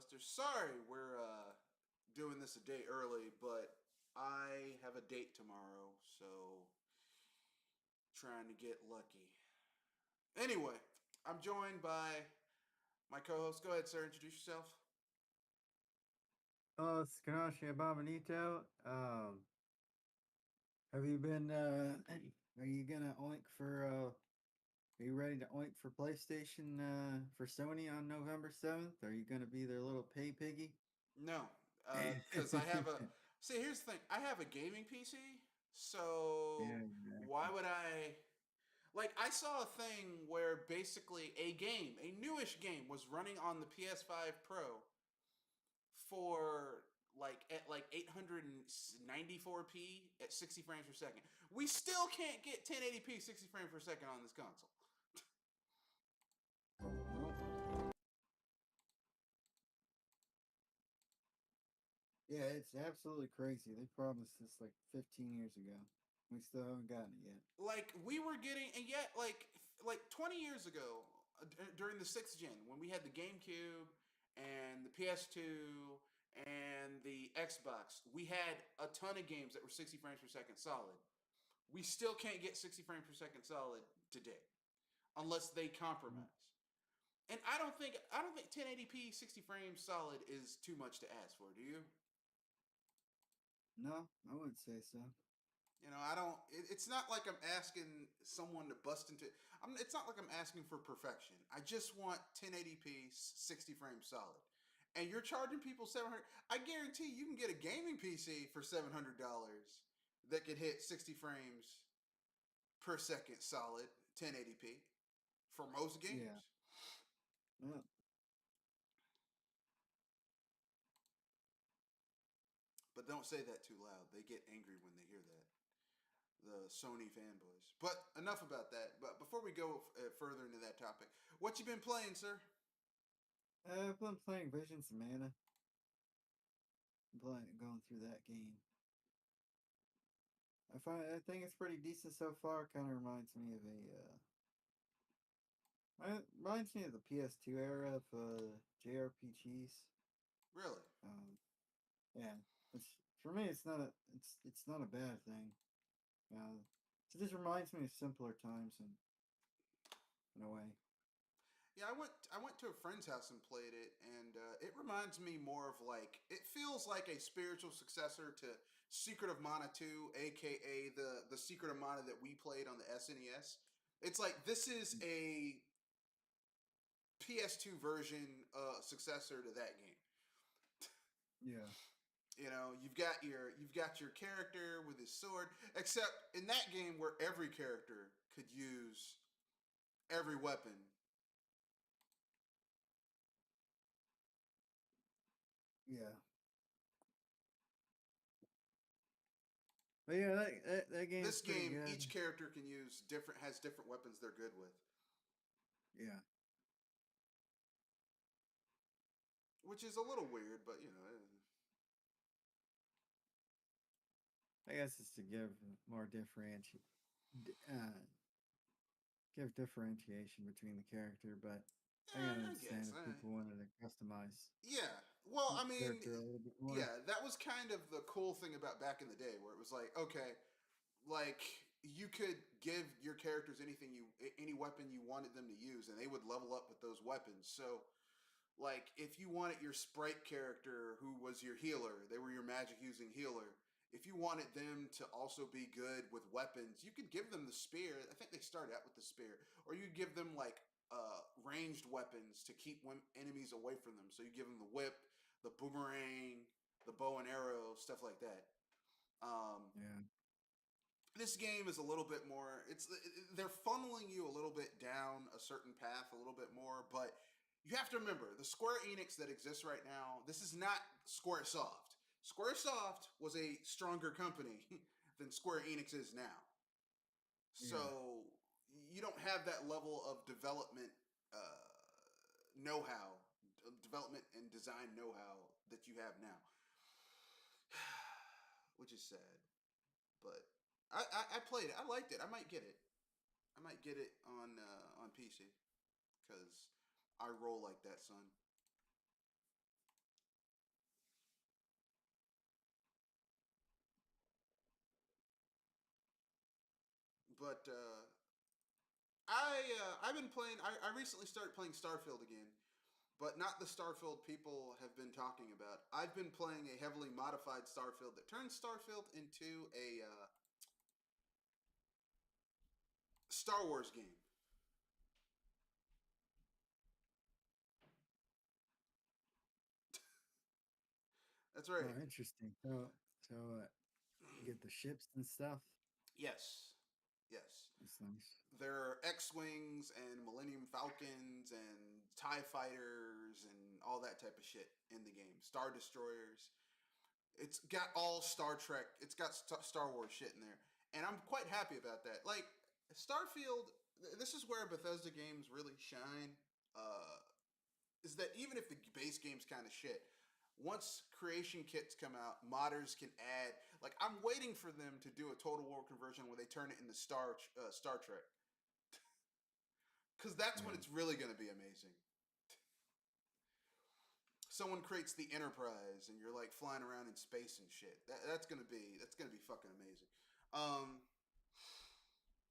Buster. Sorry we're doing this a day early, but I have a date tomorrow, so trying to get lucky. Anyway, I'm joined by my co-host. Go ahead, sir. Introduce yourself. Oh, it's Kanashi Abominito. Have you been, are you gonna oink for, are you ready to oink for PlayStation, for Sony on November 7th? Are you gonna be their little pay piggy? No, because I have a. See, here's the thing. I have a gaming PC, so Yeah, why exactly. would I? Like, I saw a thing where basically a newish game, was running on the PS5 Pro for at 894p at 60 frames per second. We still can't get 1080p 60 frames per second on this console. Nope. Yeah, it's absolutely crazy. They promised this like 15 years ago. We still haven't gotten it yet. Like we were getting, and yet like 20 years ago, during the 6th gen, when we had the GameCube and the PS2 and the Xbox, we had a ton of games that were 60 frames per second solid. We still can't get 60 frames per second solid today unless they Mm. compromise. And I don't think 1080p 60 frames solid is too much to ask for. Do you? No, I wouldn't say so. I don't. It's not like I'm asking someone to bust into. It's not like I'm asking for perfection. I just want 1080p 60 frames solid. And you're charging people 700. I guarantee you can get a gaming PC for $700 that could hit 60 frames per second solid 1080p for most Yeah. games. Well, But don't say that too loud. They get angry when they hear that. The Sony fanboys. But enough about that. But before we go further into that topic, what you been playing, sir? I've been playing Visions of Mana. Going through that game. I think it's pretty decent so far. Kind of reminds me of it reminds me of the PS2 era of JRPGs. Really? Yeah, which for me it's not a bad thing. Uh, it just reminds me of simpler times in a way. Yeah, I went to a friend's house and played it, and it reminds me more of like it feels like a spiritual successor to Secret of Mana 2, aka the Secret of Mana that we played on the SNES. It's like this is a PS2 version successor to that game. Yeah, You've got your character with his sword, except in that game where every character could use every weapon. yeah. But yeah, that game's This pretty game, good. each character can use different has different weapons they're good with, Yeah, which is a little weird, but I guess it's to give more give differentiation between the character, but I can I understand guess. if people wanted to customize Yeah. Well, I each mean, character a little bit more. yeah, that was kind of the cool thing about back in the day, where it was like, okay, like you could give your characters any weapon you wanted them to use, and they would level up with those weapons. So, like, if you wanted your sprite character, who was your healer, they were your magic using healer. If you wanted them to also be good with weapons, you could give them the spear. I think they started out with the spear, or you give them like ranged weapons to keep enemies away from them. So you give them the whip, the boomerang, the bow and arrow, stuff like that. Um, Yeah, this game is a little bit more. They're funneling you a little bit down a certain path a little bit more, but you have to remember the Square Enix that exists right now. This is not SquareSoft. SquareSoft was a stronger company than Square Enix is now. yeah, So you don't have that level of development know-how, development and design know-how that you have now, which is sad. But I played it. I liked it. I might get it. I might get it on PC because I roll like that, son. But I've been playing. I recently started playing Starfield again, but not the Starfield people have been talking about. I've been playing a heavily modified Starfield that turns Starfield into a Star Wars game. That's right. Oh, interesting. So get the ships and stuff. Yes, yes. That's nice. There are X-wings and Millennium Falcons and Tie Fighters and all that type of shit in the game. Star Destroyers. It's got all Star Trek. It's got Star Wars shit in there, and I'm quite happy about that. Like Starfield, this is where Bethesda games really shine. Uh, is that even if the base game's kind of shit, once creation kits come out, modders can add. Like I'm waiting for them to do a Total War conversion where they turn it into Star Trek, because that's when Yeah. it's really going to be amazing. Someone creates the Enterprise, and you're like flying around in space and shit. That's gonna be fucking amazing. Um,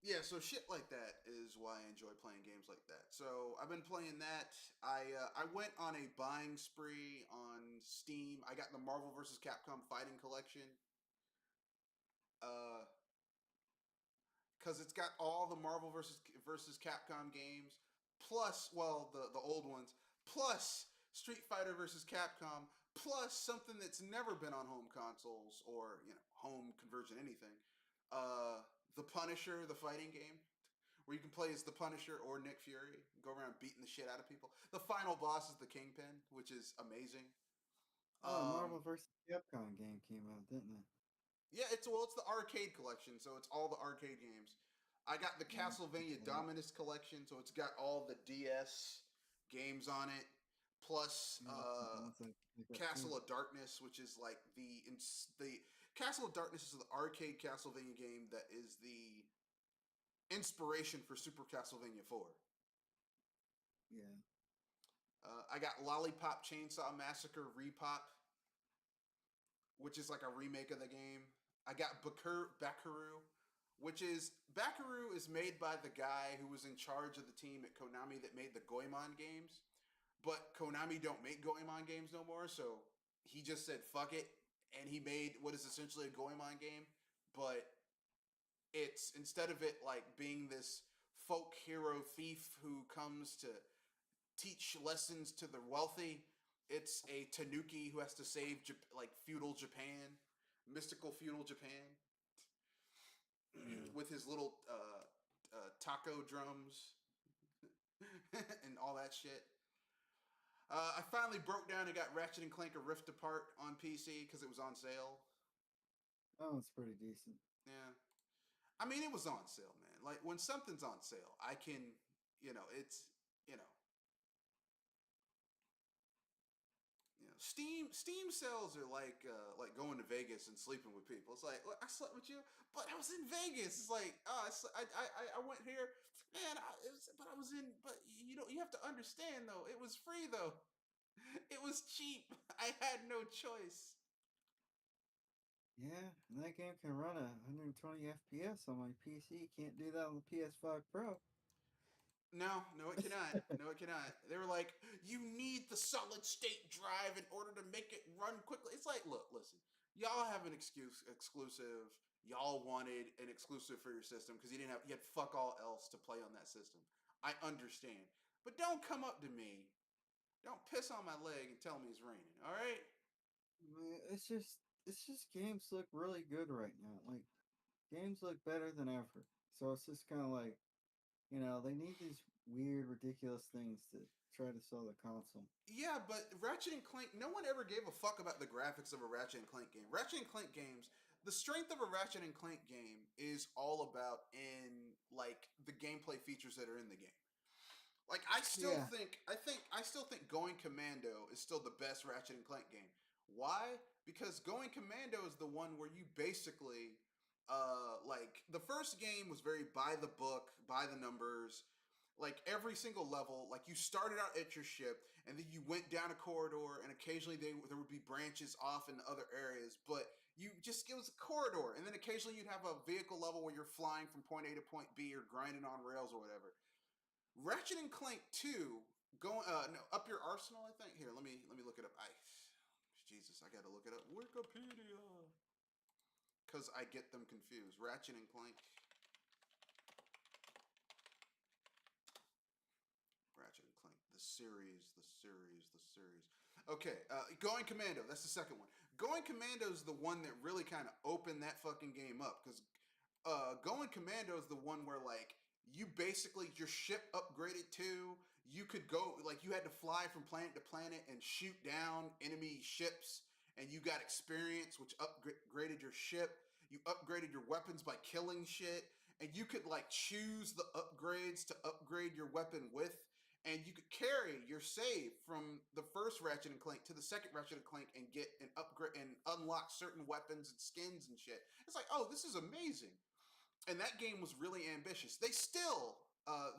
yeah, so shit like that is why I enjoy playing games like that. So I've been playing that. I went on a buying spree on Steam. I got the Marvel vs. Capcom Fighting Collection. Uh, because it's got all the Marvel versus Capcom games, plus the old ones, plus Street Fighter versus Capcom, plus something that's never been on home consoles or home conversion anything. The Punisher, the fighting game, where you can play as the Punisher or Nick Fury, go around beating the shit out of people. The final boss is the Kingpin, which is amazing. Oh, Um, Marvel vs. Capcom game came out, didn't it? Yeah, it's the arcade collection, so it's all the arcade games. I got the Yeah. Castlevania Dominus collection, so it's got all the DS games on it, plus Yeah, that's the ones I got too. Castle of Darkness, which is like the Castle of Darkness is the arcade Castlevania game that is the inspiration for Super Castlevania 4. Yeah. I got Lollipop Chainsaw Massacre Repop, which is like a remake of the game. I got Bakaru, which is Bakaru is made by the guy who was in charge of the team at Konami that made the Goemon games. But Konami don't make Goemon games no more, so he just said fuck it, and he made what is essentially a Goemon game, but it's instead of it like being this folk hero thief who comes to teach lessons to the wealthy, it's a Tanuki who has to save like feudal Japan, mystical feudal Japan, Yeah. with his little taco drums and all that shit. I finally broke down and got Ratchet and Clank: A Rift Apart on PC because it was on sale. Oh, it's pretty decent. Yeah, I mean it was on sale, man. Like when something's on sale, I can, it's you know, Steam sales are like going to Vegas and sleeping with people. It's like, look, I slept with you, but I was in Vegas. It's like, oh, I went here, man. But I was in. But you have to understand though. It was free though. It was cheap. I had no choice. Yeah, and that game can run 120 FPS on my PC. Can't do that on the PS5 Pro. No, no, it cannot. No, it cannot. They were like, you need the solid state drive in order to make it run quickly. It's like, look, listen, y'all have an exclusive. Y'all wanted an exclusive for your system because you had fuck all else to play on that system. I understand, but don't come up to me. Don't piss on my leg and tell me it's raining. All right? It's just games look really good right now. Like games look better than ever. So it's just kind of like they need these weird, ridiculous things to try to sell the console. Yeah, but Ratchet and Clank, no one ever gave a fuck about the graphics of a Ratchet and Clank game. Ratchet and Clank games, the strength of a Ratchet and Clank game is all about in like the gameplay features that are in the game. Like Yeah, I still think Going Commando is still the best Ratchet and Clank game. Why? Because Going Commando is the one where you basically like the first game was very by the book, by the numbers. Like every single level, like you started out at your ship and then you went down a corridor and occasionally there would be branches off in other areas, but You just it was a corridor, and then occasionally you'd have a vehicle level where you're flying from point A to point B or grinding on rails or whatever. Ratchet and Clank 2 going no up your arsenal, I think. Here, let me look it up. Jesus, I gotta look it up. Wikipedia. Because I get them confused. Ratchet and Clank. Ratchet and Clank. The series. Okay, Going Commando. That's the second one. Going Commando is the one that really kind of opened that fucking game up. Because Going Commando is the one where, like, you basically, your ship upgraded to, you could go, like, you had to fly from planet to planet and shoot down enemy ships, and you got experience, which upgraded your ship. You upgraded your weapons by killing shit, and you could, like, choose the upgrades to upgrade your weapon with, and you could carry your save from the first Ratchet and Clank to the second Ratchet and Clank and get an upgrade and unlock certain weapons and skins and shit. It's like, oh, this is amazing. And that game was really ambitious. They still,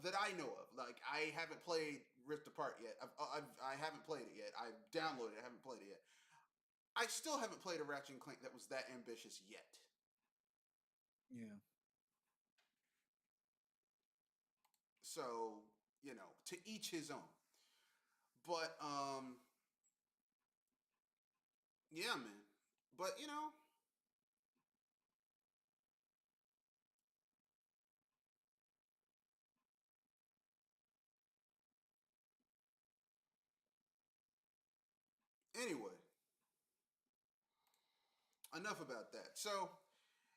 that I know of, like, I haven't played Rift Apart yet. I haven't played it yet. I've downloaded it. I haven't played it yet. I still haven't played a Ratchet and Clank that was that ambitious yet. Yeah. So, to each his own. But yeah, man. But anyway, enough about that. So,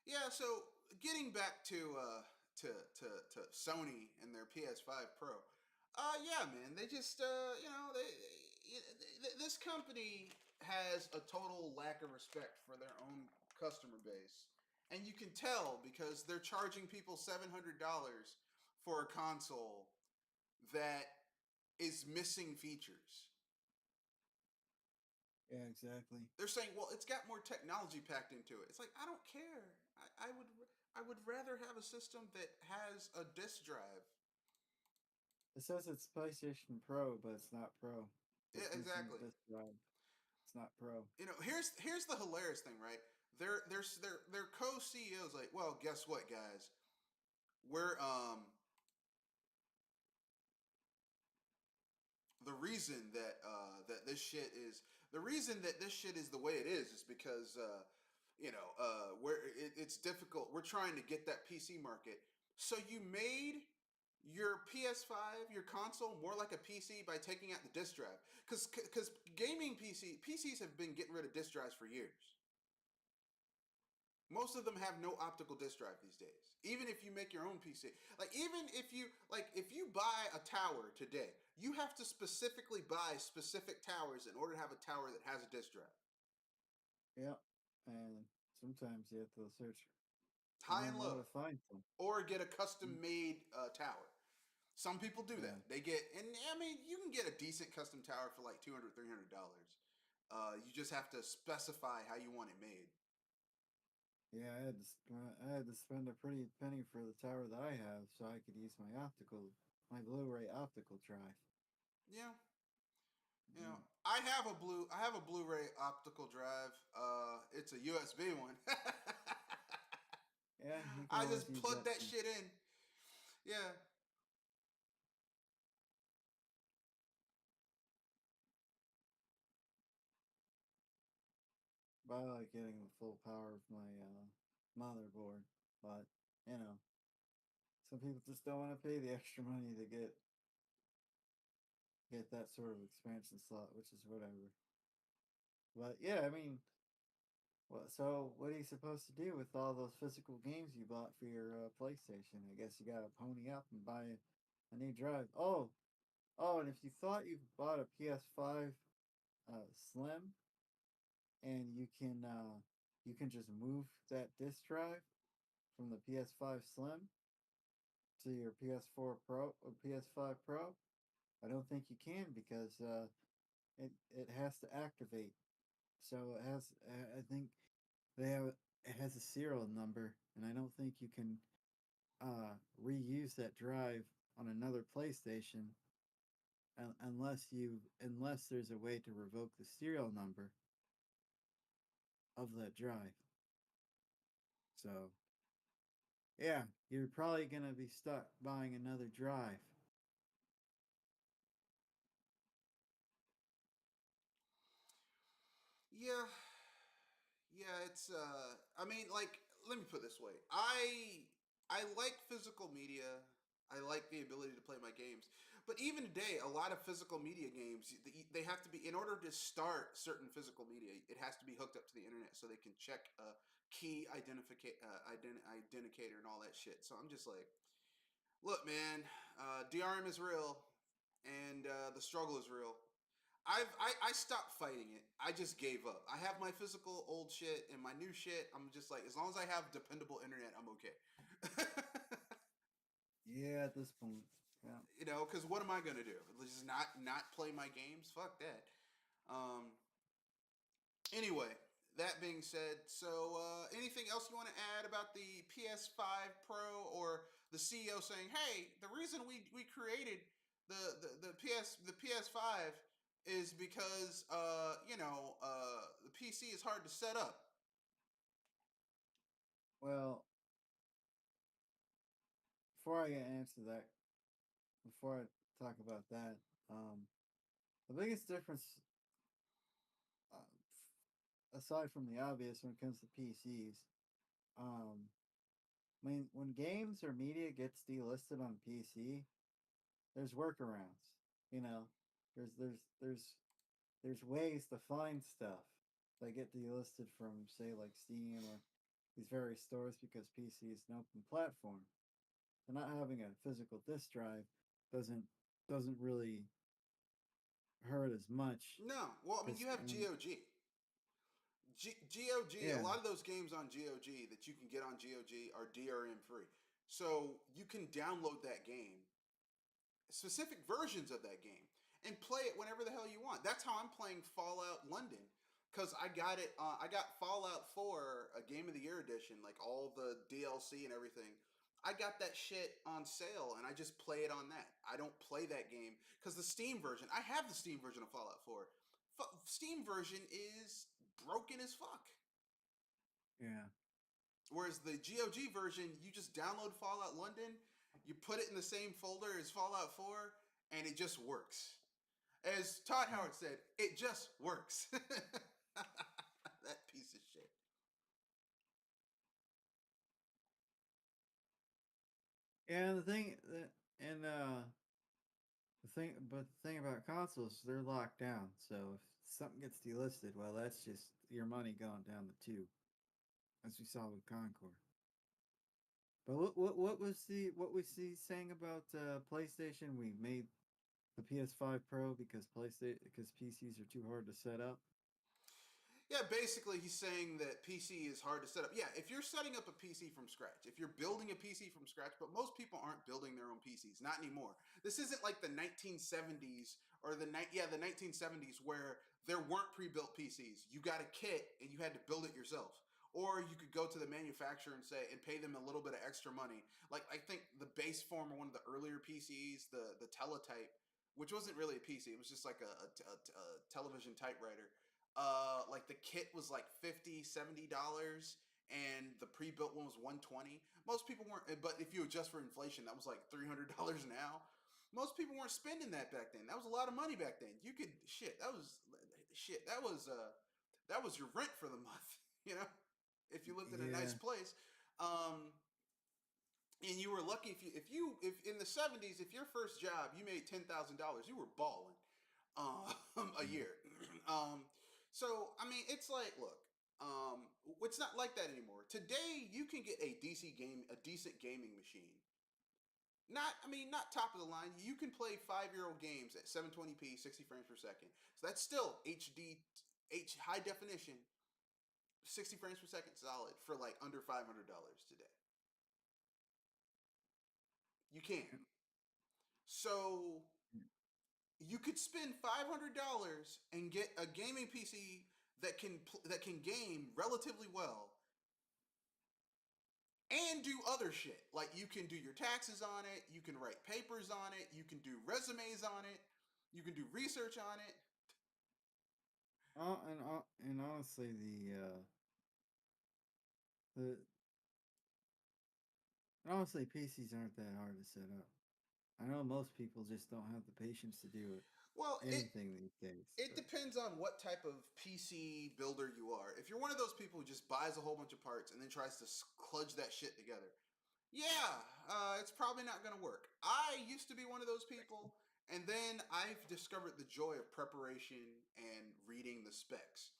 yeah, so getting back to Sony and their PS5 Pro. Yeah, man, they just this company has a total lack of respect for their own customer base. And you can tell because they're charging people $700 for a console that is missing features. Yeah, exactly. They're saying, "Well, it's got more technology packed into it." It's like, I don't care. I would rather have a system that has a disk drive. It says it's PlayStation Pro, but it's not Pro. Yeah, It's missing exactly. the disc drive. It's not Pro. Here's the hilarious thing, right? Their co CEOs like, well, guess what, guys? We're the reason that the reason that this shit is the way it is because it's difficult. We're trying to get that PC market. So you made your PS5, your console, more like a PC by taking out the disk drive. Because gaming PCs have been getting rid of disk drives for years. Most of them have no optical disk drive these days. Even if you make your own PC, even if you buy a tower today, you have to specifically buy specific towers in order to have a tower that has a disk drive. Yeah, and sometimes you have to search High and around low low, to find some. or get a custom made tower. Some people do Yeah, that. They get, and I mean, you can get a decent custom tower for like $200, $300. You just have to specify how you want it made. yeah. I had to spend a pretty penny for the tower that I have, so I could use my Blu-ray optical drive. Yeah, Mm. I have a Blu-ray optical drive. It's a USB one. Yeah, you can I always just use plug that that too. shit in. Yeah, But I like getting the full power of my motherboard. But you know, some people just don't want to pay the extra money to get that sort of expansion slot, which is whatever. But yeah, I mean, so what are you supposed to do with all those physical games you bought for your PlayStation? I guess you gotta pony up and buy a new drive. And if you thought you bought a PS5 Slim and you can just move that disk drive from the PS5 Slim to your PS4 Pro or PS5 Pro, I don't think you can because it has to activate. So it has I think they have it has a serial number, and I don't think you can reuse that drive on another PlayStation unless there's a way to revoke the serial number of that drive. So yeah, you're probably gonna be stuck buying another drive. Yeah, yeah. It's I mean, like, let me put it this way. I like physical media. I like the ability to play my games. But even today, a lot of physical media games, they have to be, in order to start certain physical media, it has to be hooked up to the internet so they can check a key identificator and all that shit. So I'm just like, look, man, DRM is real, and the struggle is real. I stopped fighting it. I just gave up. I have my physical old shit and my new shit. I'm just like, as long as I have dependable internet, I'm okay. Yeah, at this point. Yeah. You know, because what am I gonna do? Just not play my games? Fuck that. Um. Anyway, that being said, so anything else you want to add about the PS5 Pro, or the CEO saying, "Hey, the reason we created the PS5 is because the PC is hard to set up." Well, before I answer that, before I talk about that, the biggest difference, aside from the obvious when it comes to PCs, um, I mean, when games or media gets delisted on PC, there's workarounds. You know, there's there's there's there's ways to find stuff that get delisted from, say, like Steam or these various stores because PC is an open platform. So not having a physical disk drive doesn't doesn't really hurt as much No, well, I mean, because you have GOG. GOG, a yeah, lot of those games on GOG that you can get on GOG are DRM free. So you can download that game, specific versions of that game, and play it whenever the hell you want. That's how I'm playing Fallout London, because I got it. I got Fallout 4, a Game of the Year edition, like all the DLC and everything. I got that shit on sale, and I just play it on that. I don't play that game because the Steam version. I have the Steam version of Fallout 4. Steam version is broken as fuck. yeah. Whereas the GOG version, you just download Fallout London, you put it in the same folder as Fallout 4, and it just works. As Todd Yeah. Howard said, it just works. That piece of shit. And the thing that and the thing about consoles, they're locked down. So if something gets delisted, well, that's just your money going down the tube, as we saw with Concord. But what was he saying about PlayStation? We made the PS5 Pro because PCs are too hard to set up. Yeah, basically, he's saying that PC is hard to set up. Yeah, if you're setting up a PC from scratch, if you're building a PC from scratch, but most people aren't building their own PCs, not anymore. This isn't like the 1970s or the 1970s where there weren't pre-built PCs. You got a kit and you had to build it yourself. Or you could go to the manufacturer and say and pay them a little bit of extra money. Like I think the base form or one of the earlier PCs, the Teletype, which wasn't really a PC, it was just like a television typewriter, like the kit was like 50 $70, and the pre-built one was 120. Most people weren't, but if you adjust for inflation, that was like $300 now. Most people weren't spending that back then. That was a lot of money back then. You could shit that was shit that was your rent for the month. You know, if you lived in a nice Yeah, place. And you were lucky if in the 70s, if your first job you made $10,000, you were balling a yeah. year. um, so I mean, it's like, look, it's not like that anymore. Today, you can get a decent gaming machine. Not top of the line. You can play 5-year-old games at 720p, 60 frames per second. So that's still high definition, 60 frames per second, solid for like under $500 today. You can. So you could spend $500 and get a gaming PC that can game relatively well and do other shit. Like you can do your taxes on it, you can write papers on it, you can do resumes on it, you can do research on it. And honestly, the And honestly, PCs aren't that hard to set up. I know most people just don't have the patience to do it. Well, Anything these days. it But depends on what type of PC builder you are. If you're one of those people who just buys a whole bunch of parts and then tries to kludge that shit together, yeah, it's probably not going to work. I used to be one of those people, and then I've discovered the joy of preparation and reading the specs.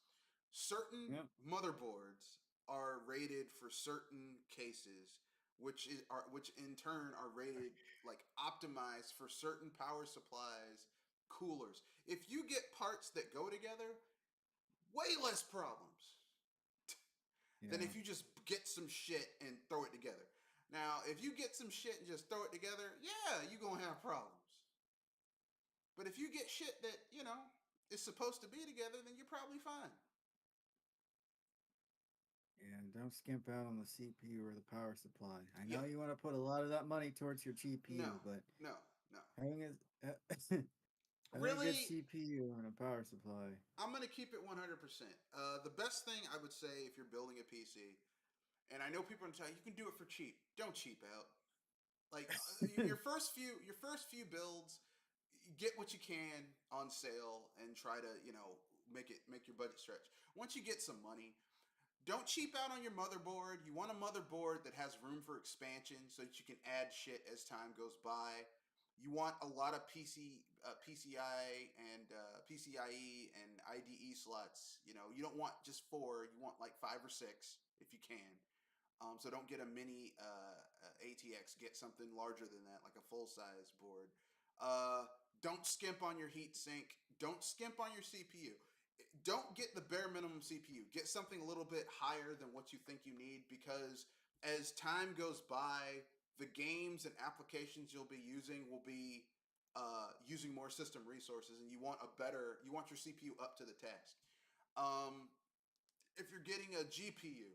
Certain yeah, motherboards are rated for certain cases, which in turn are rated like optimized for certain power supplies, coolers. If you get parts that go together, way less problems than yeah, if you just get some shit and throw it together. Now, if you get some shit and just throw it together, yeah, you're gonna have problems. But if you get shit that, is supposed to be together, then you're probably fine. yeah. Don't skimp out on the CPU or the power supply. I Yeah. know you want to put a lot of that money towards your No, GPU, but no, no. having a having a good Really, CPU and a power supply. I'm gonna keep it 100%. The best thing I would say if you're building a PC, and I know people are gonna tell you, you can do it for cheap. Don't cheap out. Like your first few builds, get what you can on sale and try to make your budget stretch. Once you get some money, don't cheap out on your motherboard. You want a motherboard that has room for expansion so that you can add shit as time goes by. You want a lot of PCI and PCIe and IDE slots. You don't want just four. You want like five or six if you can. So don't get a mini ATX. Get something larger than that, like a full size board. Uh, don't skimp on your heat sink. Don't skimp on your CPU. Don't get the bare minimum CPU. Get something a little bit higher than what you think you need, because as time goes by, the games and applications you'll be using will be using more system resources, and you want your CPU up to the task. Um, if you're getting a GPU,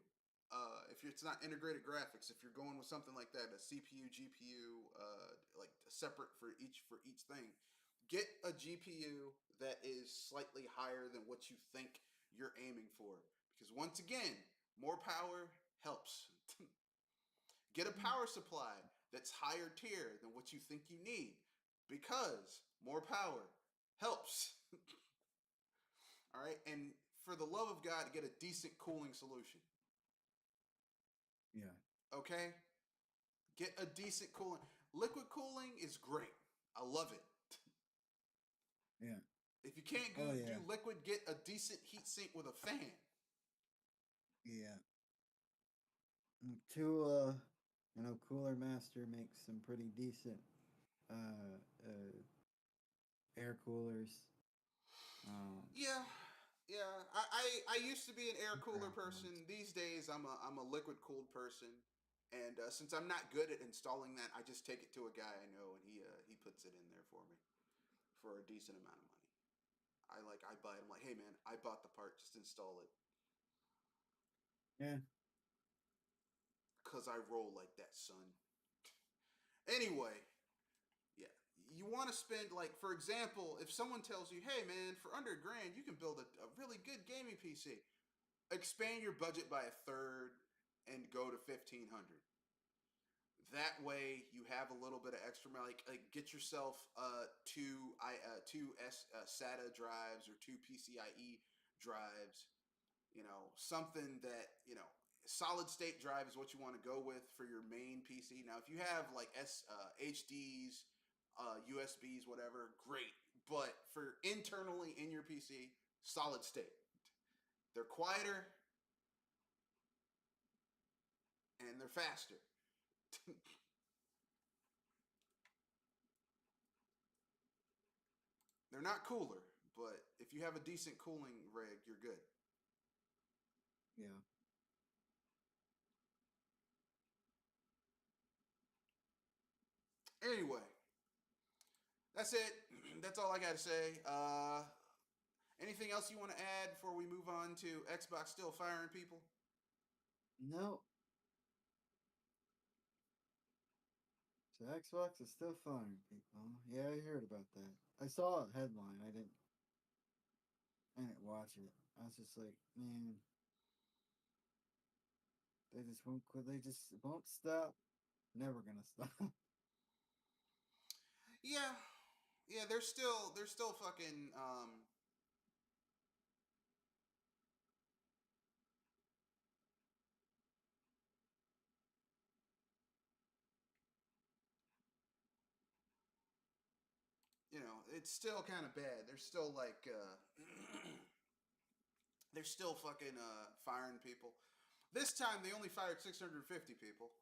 if it's not integrated graphics, if you're going with something like that, a CPU, GPU, like separate for each thing, get a GPU that is slightly higher than what you think you're aiming for. Because once again, more power helps. Get a power supply that's higher tier than what you think you need, because more power helps. All right, and for the love of God, get a decent cooling solution. Yeah, Okay, get a decent cooling. Liquid cooling is great. I love it. yeah. If you can't Oh do yeah, liquid, get a decent heat sink with a fan. yeah. Two, Cooler Master makes some pretty decent uh, uh, air coolers. Um, Yeah, yeah. I used to be an air cooler craft person. ones. These days, I'm a liquid cooled person. And since I'm not good at installing that, I just take it to a guy I know, and he puts it in there for me for a decent amount of money. I buy it. I'm like, hey man, I bought the part, just install it, Yeah, cause I roll like that, son. Anyway, yeah, you want to spend, like, for example, if someone tells you, hey man, for under a grand you can build a really good gaming PC, expand your budget by a third and go to 1,500. That way you have a little bit of extra money. Like get yourself two SATA drives or two PCIe drives. Something that solid state drive is what you want to go with for your main PC. Now, if you have like HDs, USBs, whatever, great. But for internally in your PC, solid state. They're quieter and they're faster. They're not cooler, but if you have a decent cooling rig, you're good. yeah. Anyway, that's it. That's all I got to say. Anything else you want to add before we move on to Xbox still firing people? No, so Xbox is still firing people. Yeah, I heard about that. I saw a headline. I didn't watch it. I was just like, man, they just won't quit. They just won't stop. never gonna stop. Yeah, yeah, they're still fucking it's still kind of bad. They're still like they're still fucking firing people. This time they only fired 650 people.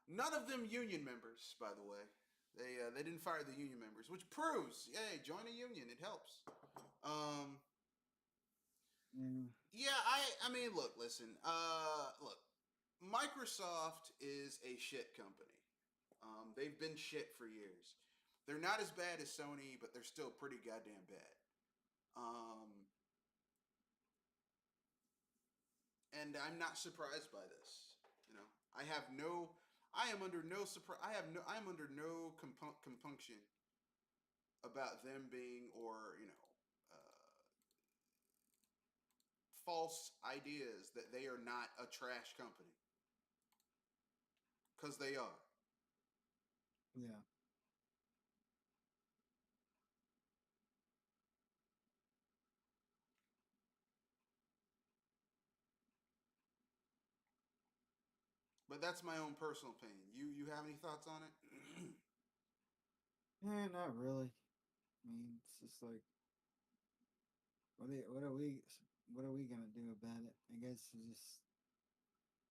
None of them union members, by the way. They didn't fire the union members, which proves, hey, join a union. It helps. Um, Yeah, yeah, I mean, look, listen, look, Microsoft is a shit company. They've been shit for years. They're not as bad as Sony, but they're still pretty goddamn bad. Um, and I'm not surprised by this. You know, I have no, I am under no surprise. I am under no compunction about them being or false ideas that they are not a trash company because they are. yeah, But that's my own personal opinion. You have any thoughts on it? yeah. Not really. I mean, it's just like, what are we gonna do about it? I guess just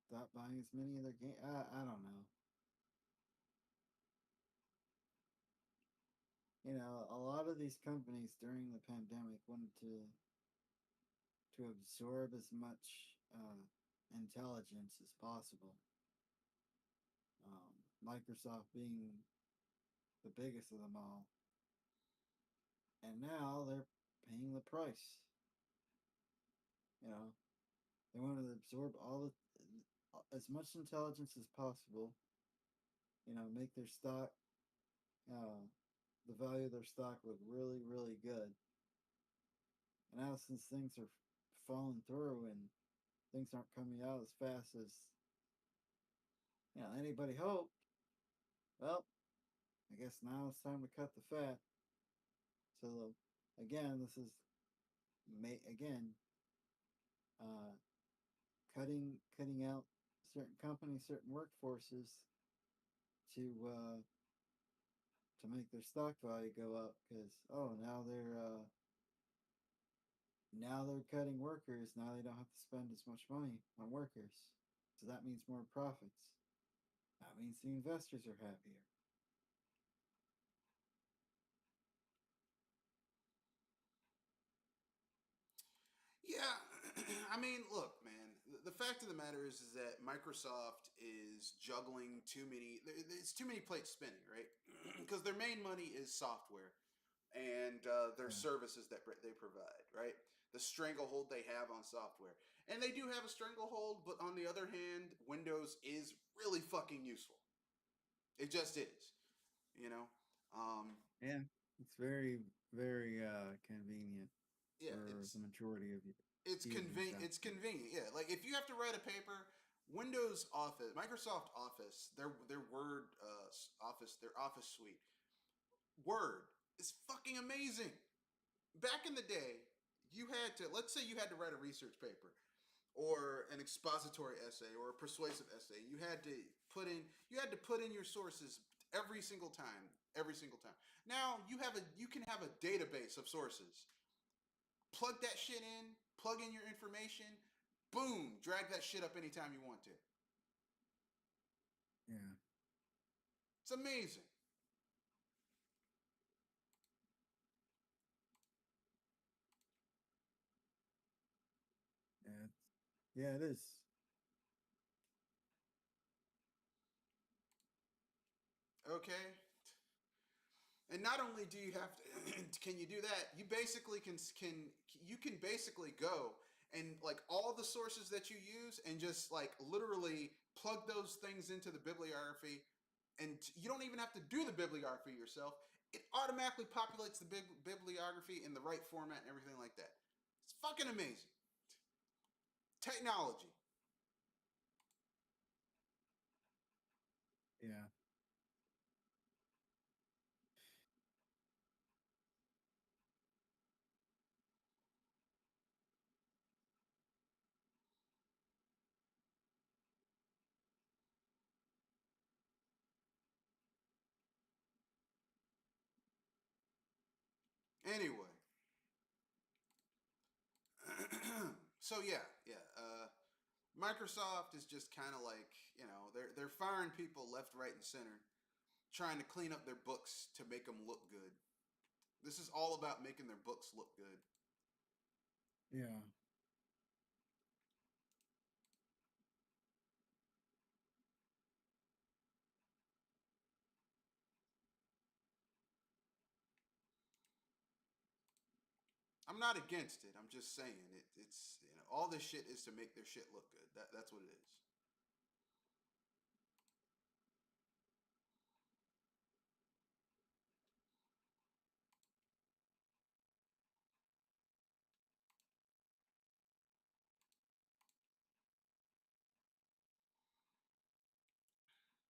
stop buying as many of their games. I don't know. A lot of these companies during the pandemic wanted to absorb as much intelligence as possible. Microsoft being the biggest of them all, and now they're paying the price. You know, they want to absorb all the as much intelligence as possible. Make their stock, uh, the value of their stock look really, really good. And now since things are falling through and things aren't coming out as fast as anybody hoped, well, I guess now it's time to cut the fat. So again, this is again uh, cutting out certain companies, certain workforces to to make their stock value go up because now they're cutting workers. Now they don't have to spend as much money on workers, so that means more profits. That means the investors are happier. Yeah, I mean, look, man. The fact of the matter is that Microsoft is juggling too many. It's too many plates spinning, right? Because their main money is software and their Yeah, services that they provide, right? The stranglehold they have on software, and they do have a stranglehold. But on the other hand, Windows is really fucking useful. It just is, you know. Um, yeah. It's very, very convenient yeah, for the majority of users out it's there. convenient. Yeah, like if you have to write a paper, Windows Office, Microsoft Office, their Word Office, their Office suite, Word is fucking amazing. Back in the day, you had to let's say you had to write a research paper or an expository essay or a persuasive essay. You had to put in your sources every single time. Now you can have a database of sources. Plug that shit in, plug in your information, boom, drag that shit up anytime you want to. Yeah, It's amazing. yeah, yeah. It is. Okay? And not only do you have to can you do that, you can basically go and like all the sources that you use and just like literally plug those things into the bibliography and you don't even have to do the bibliography yourself. It automatically populates the bibliography in the right format and everything like that. It's fucking amazing. Technology. Anyway, so yeah. Microsoft is just kind of like, they're firing people left, right, and center, trying to clean up their books to make them look good. This is all about making their books look good. Yeah. I'm not against it. I'm just saying it's all this shit is to make their shit look good. That's what it is.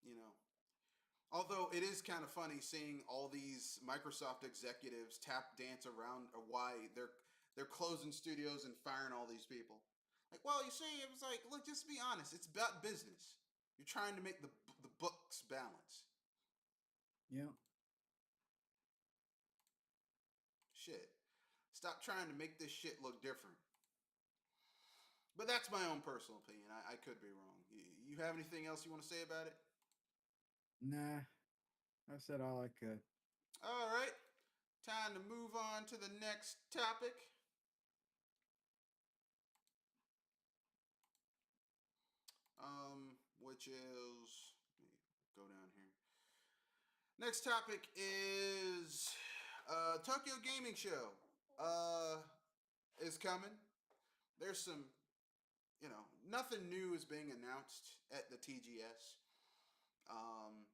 You know, Although it is kind of funny seeing all these Microsoft executives tap dance around why they're closing studios and firing all these people. Like, well, you see, it was like, look, just be honest. It's about business. You're trying to make the books balance. Yeah. Shit. Stop trying to make this shit look different. But that's my own personal opinion. I could be wrong. You have anything else you want to say about it? Nah. I've said all I could. All right. Time to move on to the next topic. Which is, let me go down here. Next topic is Tokyo Gaming Show. Is coming. There's some, nothing new is being announced at the TGS. Um,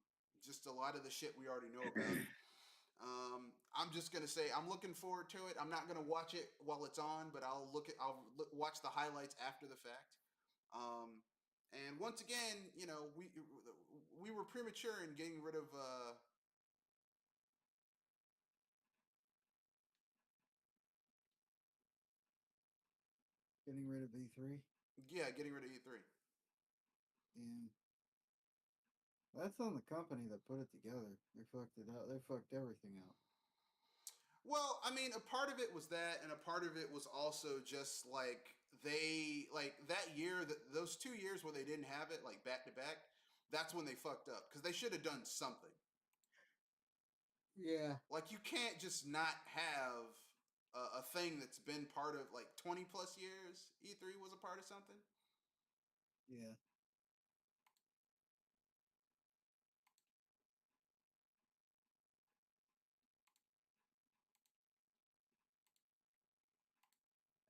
just a lot of the shit we already know about. I'm just gonna say I'm looking forward to it. I'm not gonna watch it while it's on, but watch the highlights after the fact. And once again, we were premature in getting rid of Getting rid of E3. getting rid of E3. Yeah. That's on the company that put it together. They fucked it up. They fucked everything up. Well, I mean, a part of it was that, and a part of it was also just like they like that year, those 2 years where they didn't have it like back to back. That's when they fucked up because they should have done something. Yeah. Like you can't just not have a thing that's been part of like 20 plus years. E3 was a part of something. Yeah.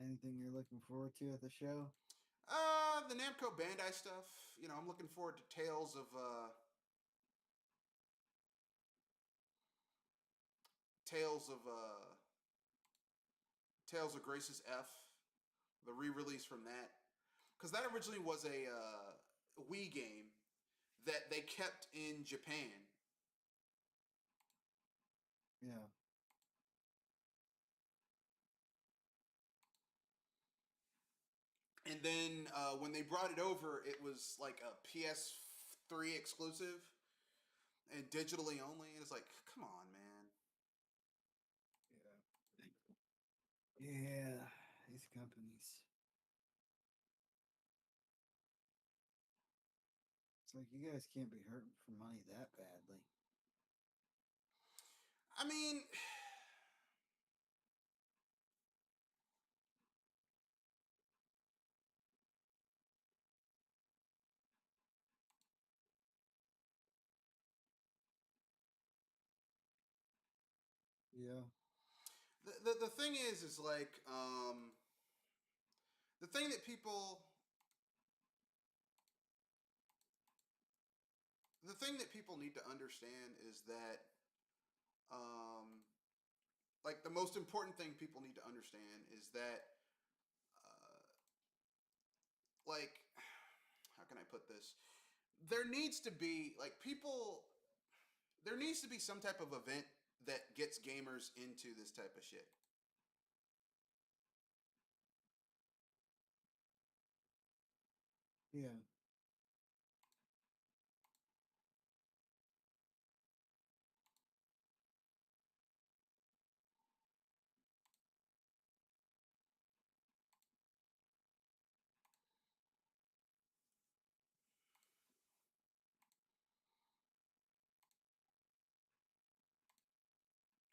Anything you're looking forward to at the show? The Namco Bandai stuff. I'm looking forward to Tales of Tales of Grace's F, the re-release from that, because that originally was a Wii game that they kept in Japan. Yeah. And then when they brought it over, it was like a PS3 exclusive and digitally only. And it's like, come on, man. Yeah. Yeah. These companies. It's like you guys can't be hurting for money that badly. I mean, Yeah. the thing is like the thing that people need to understand is that um, like the most important thing people need to understand is that uh, like how can I put this? There needs to be like people. There needs to be some type of event that gets gamers into this type of shit. Yeah.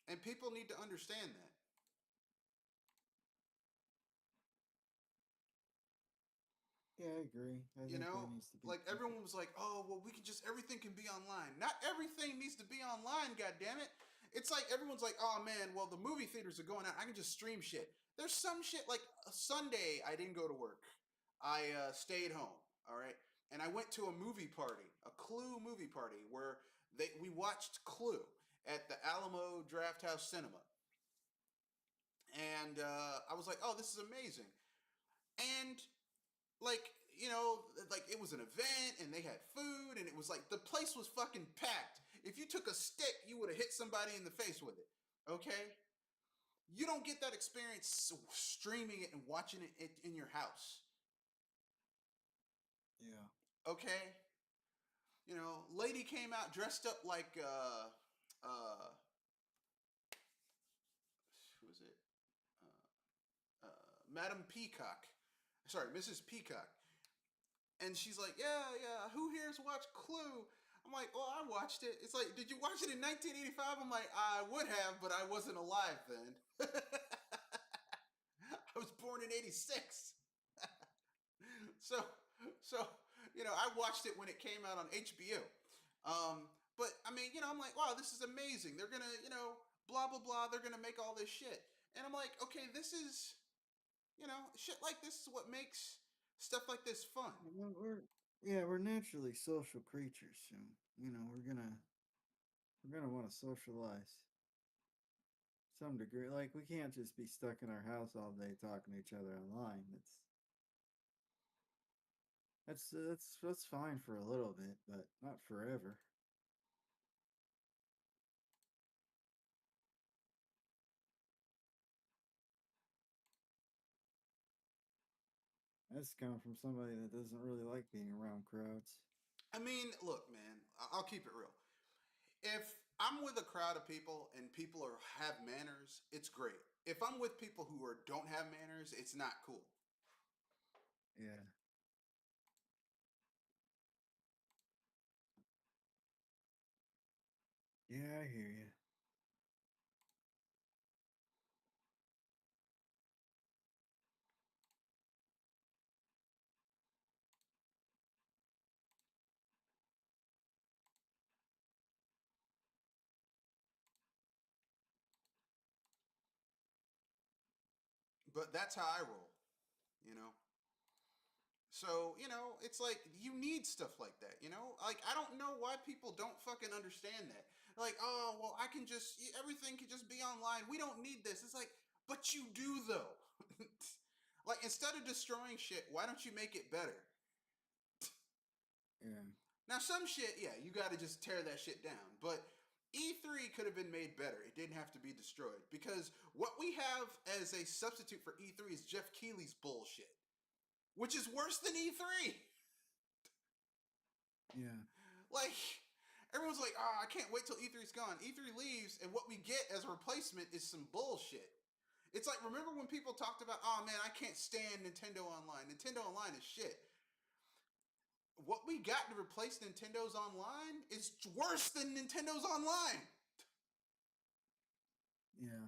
and people need to understand that. Yeah, I agree. I You think there know, needs to be like everyone was like, "Oh, well, we can just everything can be online." Not everything needs to be online. God damn it! It's like everyone's like, "Oh man, well the movie theaters are going out. I can just stream shit." There's some shit like a Sunday I didn't go to work. I stayed home. All right, and I went to a movie party, a Clue movie party, where we watched Clue at the Alamo Drafthouse Cinema, and I was like, "Oh, this is amazing." And like like it was an event and they had food and it was like the place was fucking packed. If you took a stick, you would have hit somebody in the face with it. Okay, you don't get that experience streaming it and watching it in your house. Yeah. Okay, lady came out dressed up like who was it, Madam Peacock, sorry, Mrs. Peacock. And she's like, yeah, who here's watched Clue? I'm like, well, I watched it. It's like, did you watch it in 1985? I'm like, I would have, but I wasn't alive then. I was born in 86. so, so, I watched it when it came out on HBO. But I mean, I'm like, wow, this is amazing. They're gonna, blah blah blah. They're gonna make all this shit, and I'm like, okay, this is, shit like this is what makes stuff like this fun. Well, we're naturally social creatures, so we're gonna want to socialize some degree. Like we can't just be stuck in our house all day talking to each other online. That's fine for a little bit, but not forever. That's coming from somebody that doesn't really like being around crowds. I mean, look, man, I'll keep it real. If I'm with a crowd of people and people have manners, it's great. If I'm with people who don't have manners, it's not cool. Yeah. Yeah, I hear you. But that's how I roll, you know? So, it's like you need stuff like that. Like, I don't know why people don't fucking understand that. Like, oh, well, everything can just be online. We don't need this. It's like, but you do, though. Like, instead of destroying shit, why don't you make it better? Yeah. Now, some shit, yeah, you got to just tear that shit down. But E3 could have been made better. It didn't have to be destroyed. Because what we have as a substitute for E3 is Jeff Keighley's bullshit, which is worse than E3. Yeah. Like, everyone's like, oh, I can't wait till E3's gone. E3 leaves, and what we get as a replacement is some bullshit. It's like, remember when people talked about, oh man, I can't stand Nintendo Online. Nintendo Online is shit. What we got to replace Nintendo's Online is worse than Nintendo's Online. Yeah.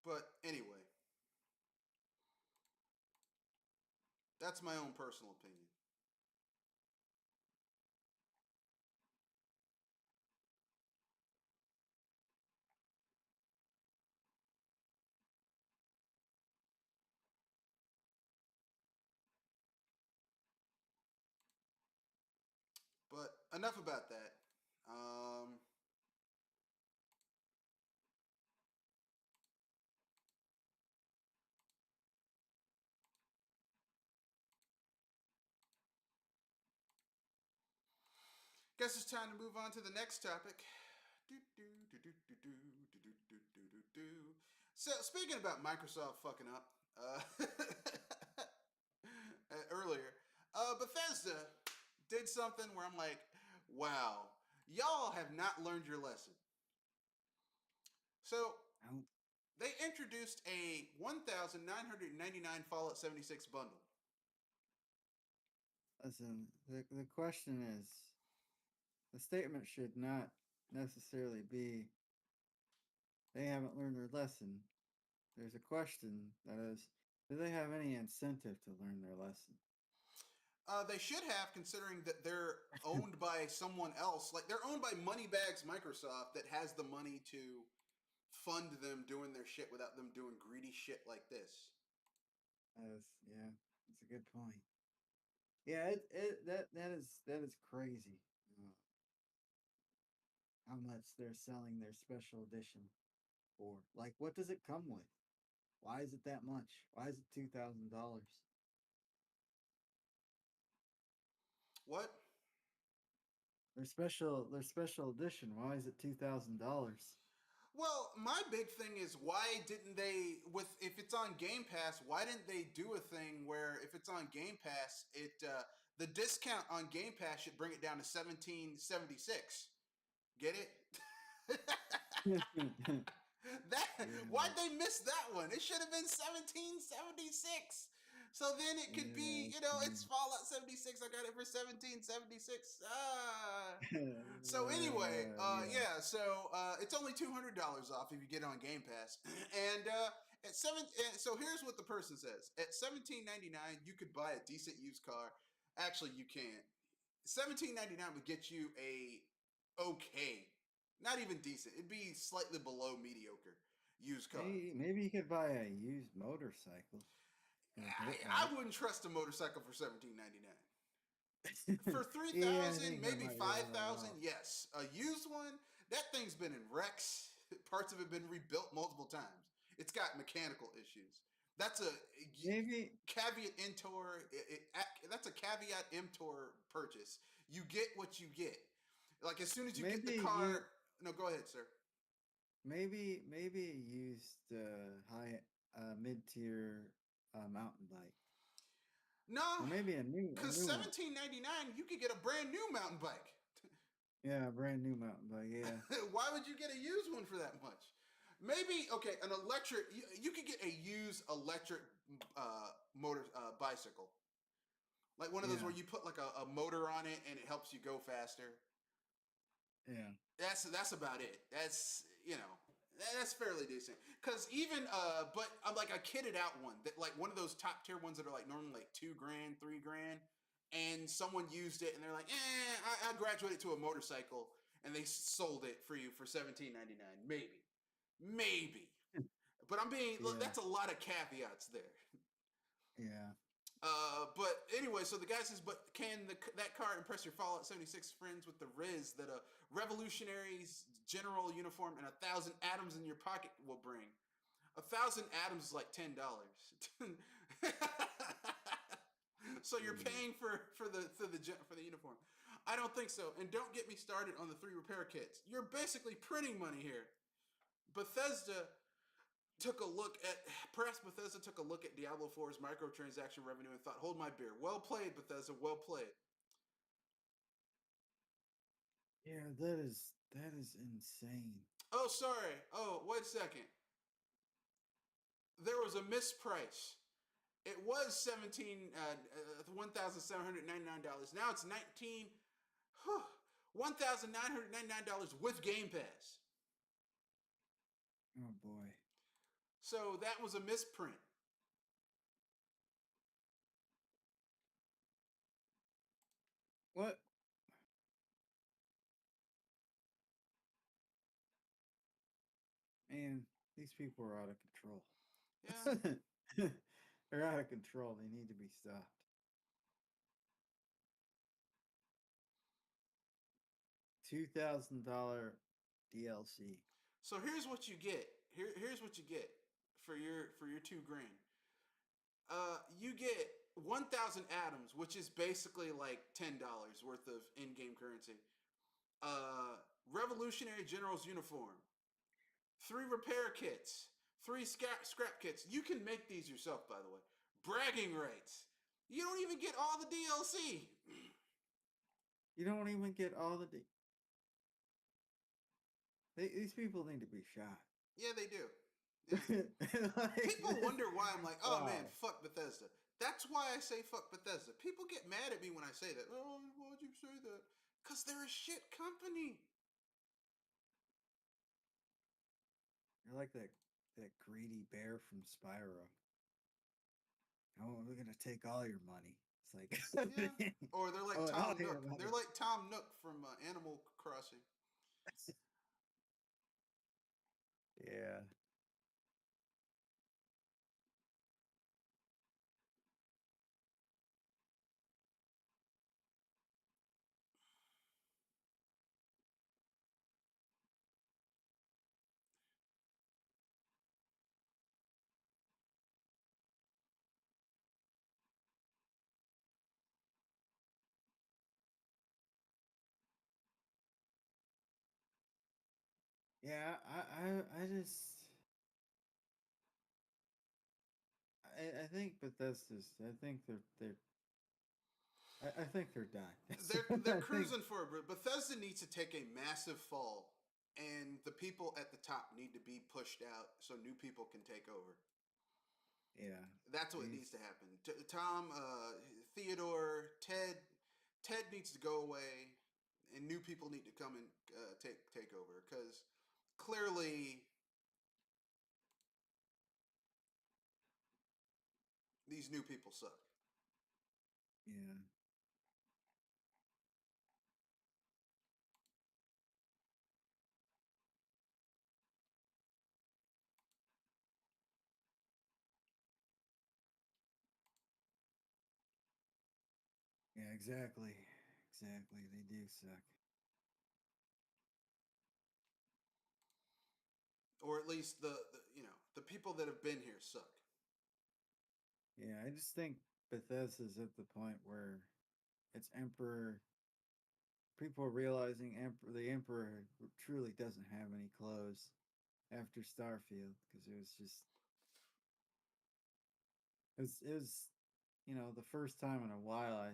But anyway, that's my own personal opinion. But enough about that. Um, Guess it's time to move on to the next topic. So, speaking about Microsoft fucking up earlier, Bethesda did something where I'm like, wow, y'all have not learned your lesson. So, Nope. They introduced a 1,999 Fallout 76 bundle. Listen, the question is, the statement should not necessarily be they haven't learned their lesson. There's a question that is, do they have any incentive to learn their lesson? They should have, considering that they're owned by someone else. Like, they're owned by Moneybags Microsoft that has the money to fund them doing their shit without them doing greedy shit like this. Yeah, that's a good point. Yeah, that is crazy. How much they're selling their special edition for? Like, what does it come with? Why is it that much? Why is it $2,000? What? Their special edition. Why is it $2,000? Well, my big thing is, why didn't they, with if it's on Game Pass, why didn't they do a thing where if it's on Game Pass, the discount on Game Pass should bring it down to 1776. Get it? Yeah. That, why'd they miss that one? It should have been 1776. So then it could be, it's Fallout 76. I got it for 1776. So anyway, yeah. So it's only $200 off if you get it on Game Pass. And so here's what the person says: at $17.99, you could buy a decent used car. Actually, you can't. $17.99 would get you a okay, not even decent. It'd be slightly below mediocre used car. Maybe you could buy a used motorcycle. I wouldn't trust a motorcycle for $17.99. For $3,000, maybe $5,000, yes. A used one, that thing's been in wrecks. Parts of it been rebuilt multiple times. It's got mechanical issues. That's a caveat emptor. That's a caveat emptor purchase. You get what you get. Like, as soon as you get the car. No, go ahead, sir. Maybe used high mid-tier mountain bike. No, or maybe a new. Because $17.99, you could get a brand new mountain bike. Yeah, a brand new mountain bike. Yeah. Why would you get a used one for that much? Maybe an electric. You could get a used electric motor bicycle, like one of those where you put like a motor on it and it helps you go faster. Yeah. That's about it. That's fairly decent. Cause even but I'm like a kitted out one that like one of those top tier ones that are like normally like $2,000, $3,000, and someone used it and they're like, I graduated to a motorcycle and they sold it for you for $17.99. Maybe. But I'm being look, that's a lot of caveats there. Yeah. But anyway, so the guy says, but can that car impress your Fallout 76 friends with the riz that a revolutionary's general uniform and 1,000 atoms in your pocket will bring? 1,000 atoms is like $10. So you're paying for the uniform. I don't think so. And don't get me started on the 3 repair kits. You're basically printing money here. Bethesda took a look at Diablo 4's microtransaction revenue and thought, hold my beer. Well played, Bethesda. Well played. Yeah, that is insane. Oh, sorry. Oh, wait a second. There was a misprice. It was $1,799. Now it's $1,999 with Game Pass. Oh boy. So that was a misprint. What? Man, these people are out of control. Yeah. They're out of control. They need to be stopped. $2,000 DLC. So here's what you get. Here's what you get for your $2,000. You get 1,000 atoms, which is basically like $10 worth of in-game currency. Revolutionary General's uniform. 3 repair kits. 3 scrap kits. You can make these yourself, by the way. Bragging rights. You don't even get all the DLC. You don't even get all the these people need to be shot. Yeah, they do. Yeah. Like, People wonder why I'm like, oh man, wow. fuck Bethesda. That's why I say fuck Bethesda. People get mad at me when I say that. Oh, why'd you say that? Because they're a shit company. You're like that greedy bear from Spyro. Oh, we're gonna take all your money. It's Yeah. like, Or they're like oh, and all Tom your Nook. money. They're like Tom Nook from Animal Crossing. Yeah. Yeah, I just I think Bethesda's I think I think they're done. They're I think cruising for it, but Bethesda needs to take a massive fall, and the people at the top need to be pushed out so new people can take over. yeah. That's what These needs to happen. Tom, Theodore, Ted needs to go away, and new people need to come and take over because clearly these new people suck. yeah. Yeah, exactly. Exactly. They do suck. Or at least the people that have been here suck. Yeah, I just think Bethesda's at the point where it's Emperor. People are realizing the Emperor truly doesn't have any clothes after Starfield because it was just it was the first time in a while I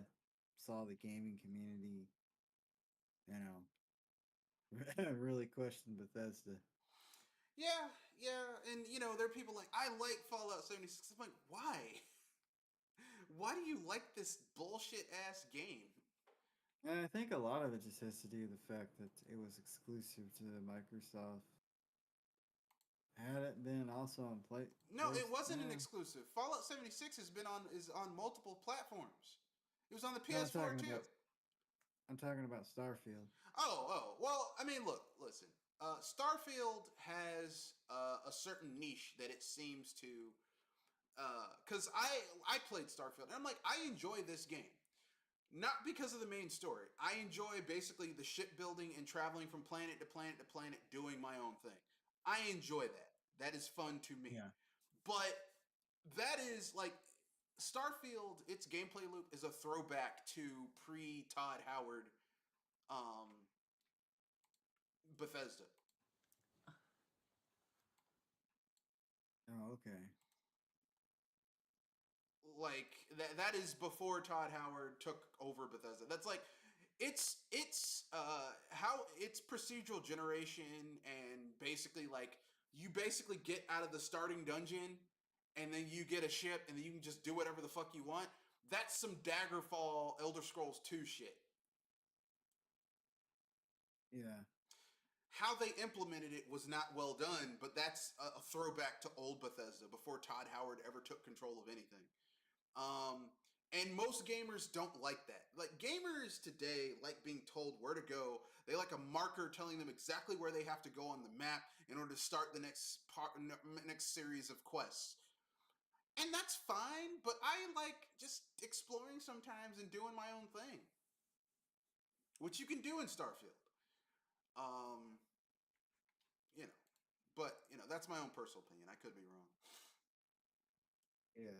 saw the gaming community you really question Bethesda. Yeah, yeah, and there are people like I like Fallout 76. I'm like, why? Why do you like this bullshit ass game? And I think a lot of it just has to do with the fact that it was exclusive to Microsoft. Had it been also on No, place, it wasn't an exclusive. Fallout 76 is on multiple platforms. It was on the no, PS4 too. I'm talking about Starfield. Oh. Well, I mean, look, listen. Starfield has a certain niche that it seems to. Because I played Starfield and I'm like, I enjoy this game. Not because of the main story. I enjoy basically the shipbuilding and traveling from planet to planet to planet, doing my own thing. I enjoy that. That is fun to me. Yeah. But that is like Starfield. Its gameplay loop is a throwback to pre Todd Howard um, Bethesda. Oh, okay. Like that is before Todd Howard took over Bethesda. That's like it's how it's procedural generation and basically like you basically get out of the starting dungeon and then you get a ship and then you can just do whatever the fuck you want. That's some Daggerfall Elder Scrolls 2 shit. Yeah. How they implemented it was not well done, but that's a throwback to old Bethesda before Todd Howard ever took control of anything. Um, and most gamers don't like that. Like gamers today like being told where to go. They like a marker telling them exactly where they have to go on the map in order to start the next series of quests. And that's fine, but I like just exploring sometimes and doing my own thing, which you can do in Starfield. Um, you know, but that's my own personal opinion. I could be wrong. Yeah.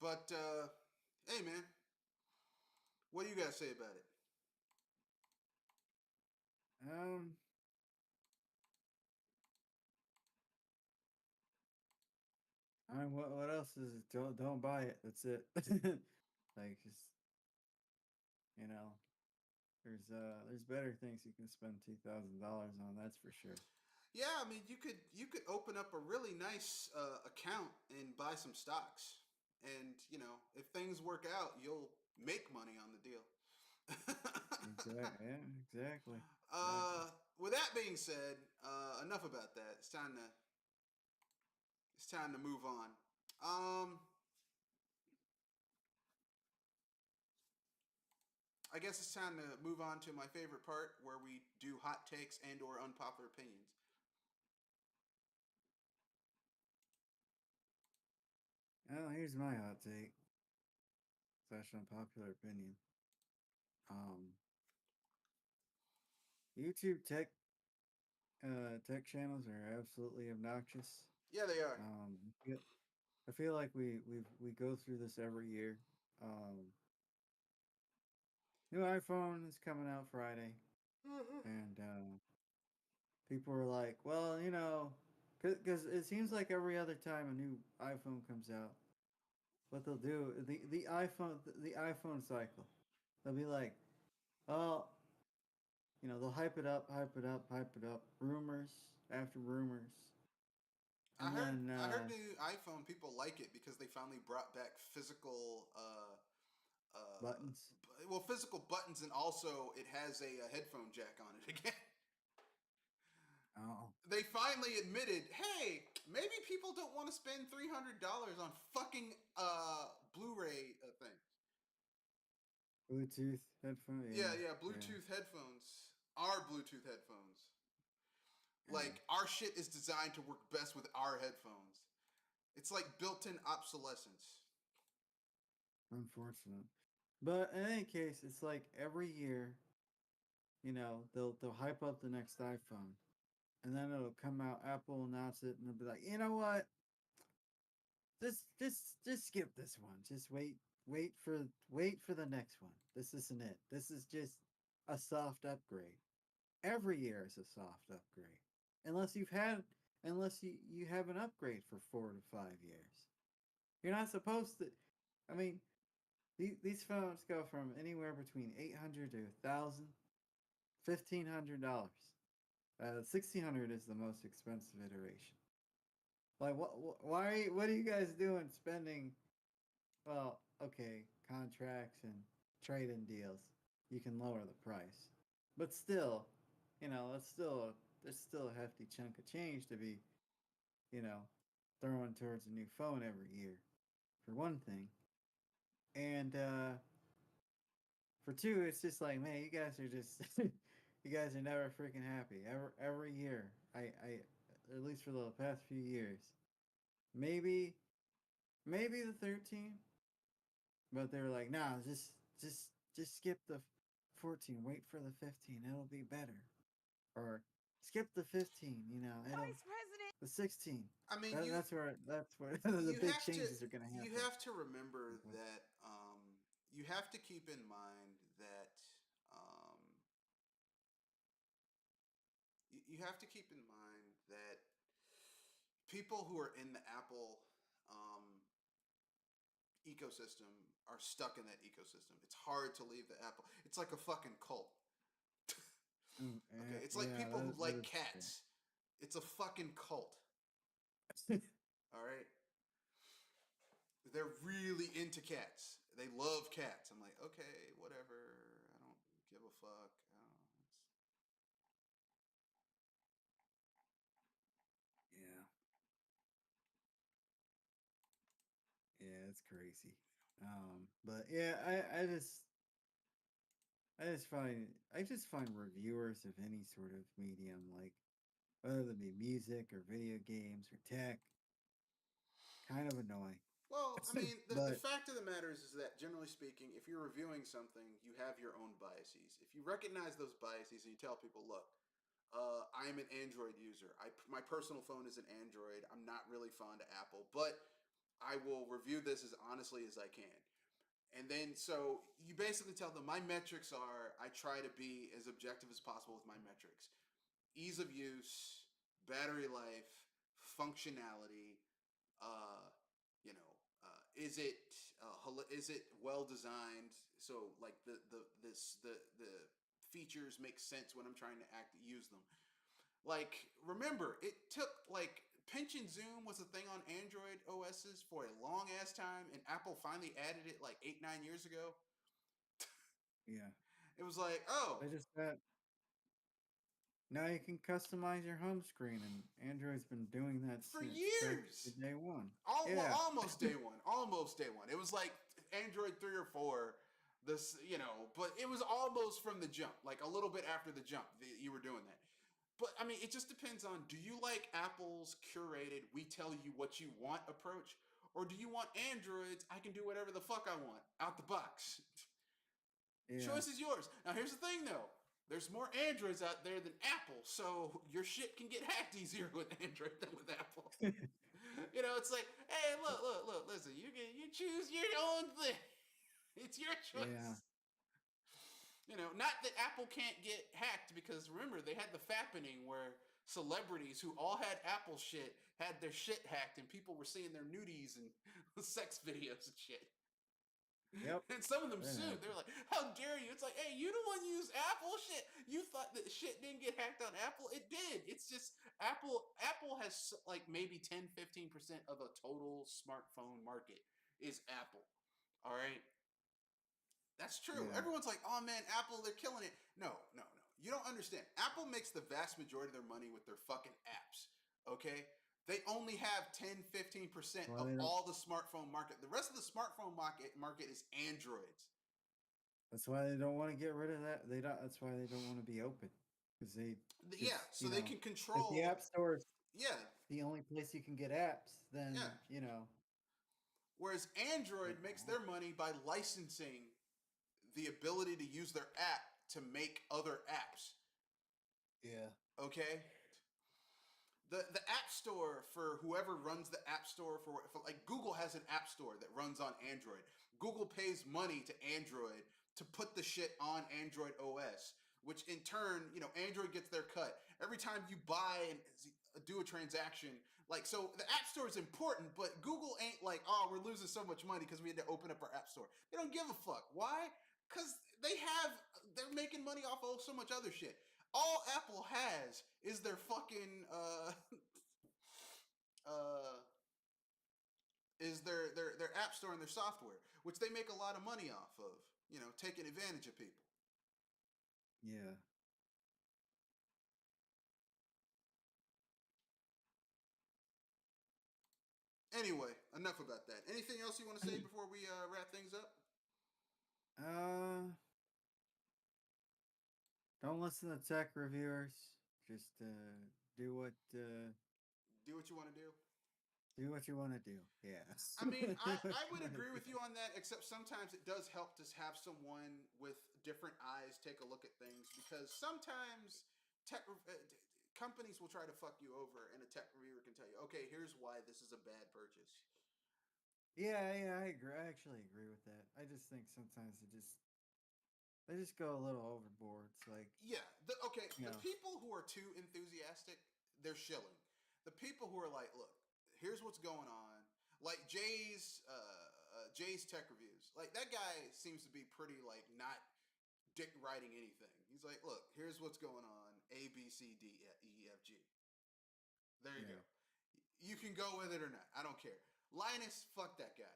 But hey, man, what do you guys say about it? Um, I mean, what else is it? Don't buy it. That's it. Like, just you know, there's better things you can spend $2,000 on. That's for sure. Yeah, I mean, you could open up a really nice account and buy some stocks, and if things work out, you'll make money on the deal. Exactly. Yeah. Exactly. Exactly. uh, with that being said, enough about that. It's time to move on. I guess it's time to move on to my favorite part, where we do hot takes and/or unpopular opinions. Oh, here's my hot take slash unpopular opinion. Um, YouTube tech channels are absolutely obnoxious. Yeah, they are. Um, I feel, I feel like we go through this every year. Um, New iPhone is coming out Friday, and people are like, well, because it seems like every other time a new iPhone comes out, what they'll do the iPhone cycle, they'll be like, oh, they'll hype it up, hype it up, hype it up, rumors after rumors, I and heard then I heard new iPhone people like it because they finally brought back physical buttons. physical buttons, and also it has a headphone jack on it again. Oh, They finally admitted, hey, maybe people don't want to spend $300 on fucking Blu-ray things. Bluetooth headphone. Yeah, Yeah, yeah, yeah, Bluetooth headphones. Our Bluetooth headphones. yeah. Like, our shit is designed to work best with our headphones. It's like built-in obsolescence. Unfortunate. But in any case, it's like every year, they'll hype up the next iPhone, and then it'll come out. Apple will announce it, and they'll be like, you know what? Just skip this one. Just wait for the next one. This isn't it. This is just a soft upgrade. Every year is a soft upgrade, unless you have an upgrade for 4 to 5 years. You're not supposed to. I mean, these phones go from anywhere between 800 to 1,000, $1,500. 1,600 is the most expensive iteration. Like, why? What are you guys doing? Spending? Well, okay, contracts and trade-in deals, you can lower the price, but still, it's still there's still a hefty chunk of change to be, you know, throwing towards a new phone every year, for one thing, and for two, it's just like, man, you guys are just you guys are never freaking happy. Every year, I at least for the past few years, maybe the 13, but they were like, nah, just skip the 14. Wait for the 15. It'll be better. Or skip the 15. It'll the 16. I mean, That's where the you big have to changes are gonna you happen. have to remember that you have to keep in mind that um, you have to keep in mind that people who are in the Apple um, ecosystem are stuck in that ecosystem. It's hard to leave the Apple. It's like a fucking cult. Okay, it's like Yeah, people who that like is cats. It's a fucking cult. true. All right, they're really into cats. They love cats. I'm like, okay, whatever. I don't give a fuck. I don't, Yeah, yeah, it's crazy. But yeah, I just find reviewers of any sort of medium, like whether it be music or video games or tech, kind of annoying. Well, I mean, the But fact of the matter is that generally speaking, if you're reviewing something, you have your own biases. If you recognize those biases and you tell people, look, I am an Android user. My personal phone is an Android. I'm not really fond of Apple, but I will review this as honestly as I can. And then, so you basically tell them my metrics are, I try to be as objective as possible with my metrics: ease of use, battery life, functionality, uh, is it well designed? So like the features make sense when I'm trying to use them. Like, remember, it took like pinch and zoom was a thing on Android OSs for a long ass time, and Apple finally added it like 8-9 years ago. Yeah. It was like, oh, They just got now you can customize your home screen, and Android's been doing that for since practically years. day one. Well, Yeah. almost day one. Almost day one. It was like Android 3 or 4. This, but it was almost from the jump, like a little bit after the jump, you were doing that. But I mean, it just depends on: do you like Apple's curated, we tell you what you want approach, or do you want Android's, I can do whatever the fuck I want out the box? Yeah. Choice is yours. Now, here's the thing though: there's more Androids out there than Apple, so your shit can get hacked easier with Android than with Apple. It's like, hey, look, listen, you choose your own thing. It's your choice. Yeah. Not that Apple can't get hacked, because remember, they had the fappening where celebrities who all had Apple shit had their shit hacked, and people were seeing their nudies and sex videos and shit. Yep. And some of them That sued. happened. They're like, how dare you? It's like, hey, you the one who used Apple shit. You thought that shit didn't get hacked on Apple? It did. It's just Apple has like maybe 10-15% of the total smartphone market is Apple. All right. That's true. Yeah. Everyone's like, oh man, Apple, they're killing it. No, no, no. You don't understand. Apple makes the vast majority of their money with their fucking apps. Okay? They only have 10-15% Well, of they don't. all the smartphone market. The rest of the smartphone market is Androids. That's why they don't want to get rid of that. They don't. That's why they don't want to be open, because they just Yeah, so they can if the control. app store is Yeah, the only place you can get apps, then yeah. Whereas Android makes their money by licensing the ability to use their app to make other apps. Yeah. Okay? The app store, for whoever runs the app store for like Google has an app store that runs on Android. Google pays money to Android to put the shit on Android OS, which in turn, Android gets their cut. Every time you buy and do a transaction, like, so the app store is important, but Google ain't like, oh, we're losing so much money because we had to open up our app store. They don't give a fuck. Why? Because they're making money off of so much other shit. All Apple has is their fucking is their app store and their software, which they make a lot of money off of, taking advantage of people. Yeah. Anyway, enough about that. Anything else you want to say before we wrap things up? Uh, don't listen to tech reviewers. Just do what Do what you want to do. do what you want to do. Yeah. I mean, I would agree with you on that, except sometimes it does help to have someone with different eyes take a look at things, because sometimes companies will try to fuck you over, and a tech reviewer can tell you, okay, here's why this is a bad purchase. Yeah, I agree. I actually agree with that. I just think sometimes they just go a little overboard. It's like, Yeah, the you know, people who are too enthusiastic, they're shilling. The people who are like, look, here's what's going on. Like Jay's tech reviews. Like, that guy seems to be pretty like not dick writing anything. He's like, look, here's what's going on. A, B, C, D, E, F, G. There you go. yeah. You can go with it or not. I don't care. Linus, fuck that guy.